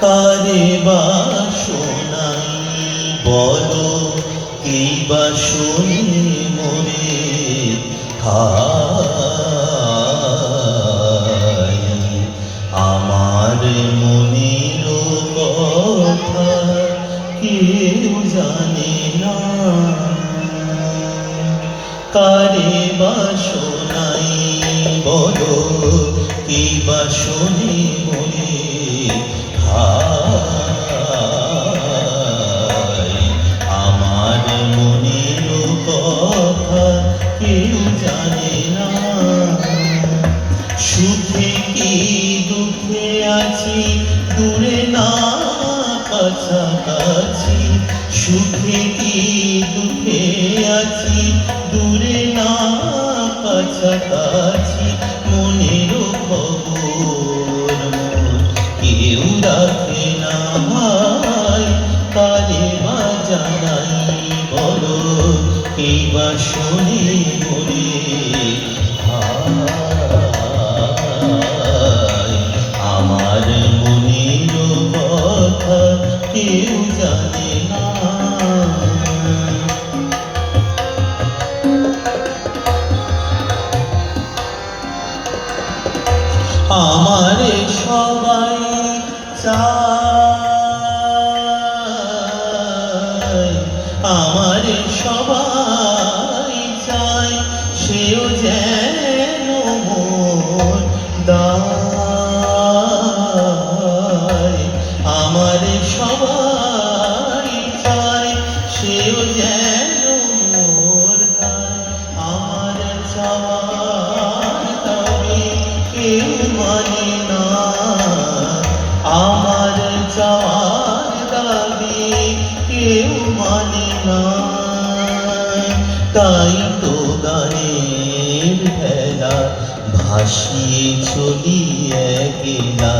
কারে বা শোনাই বলো, এই বা শুনি মরে খাই। আমার মনের কথা কেউ জানে না, কারে বা শোনাই বলো, এই বা শুনি মরে খাই। আমার মনের কথা কেউ জানে না, সুখে কি দুঃখে আছি দূরে না কাছাকাছি। সুখে কি দুঃখে আছি দূরে না কাছাকাছি। মনের খবর কেউ রাখে না, কারে বা জানাই বলো, এই বা শুনি মরে খাই। আমার মনের কথা কেউ জানে না। আমারে সবাই চায়, আমারে সবাই চায়, সেও যেন মোর দায়। আমারে সবাই চায়, সেও যেন মোর দায়। আমার চাওয়ার দাবি কেউ মানে না, আমার চাওয়ার দাবি কেউ মানে না। তাই তো গানের ভেলা ভাসিয়ে চলি একলা।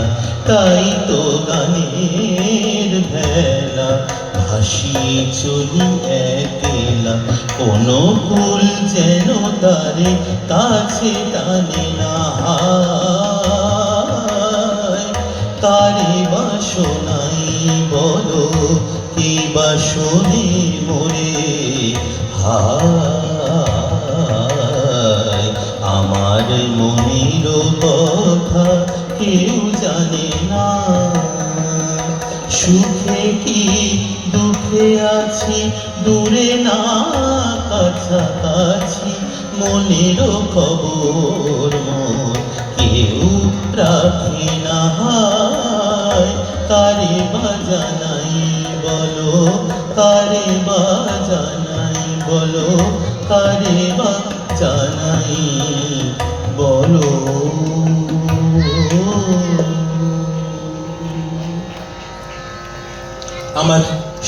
তাই তো গানের ভেলা ভাসিয়ে চলি একলা। কোনো ফুল যেন তারে কাছে টানে না, কারে বা শোনাই বলো, কে বা শোনে মরে হায়। আমার মনের কথা কেউ জানে না, সুখে কি দুঃখে আছি দূরে না কাছাকাছি। মনের খবর কেউ রাখে না, কারে বা জানাই বলো, কারে বা জানাই বলো, কারে বা জানাই বলো। আমার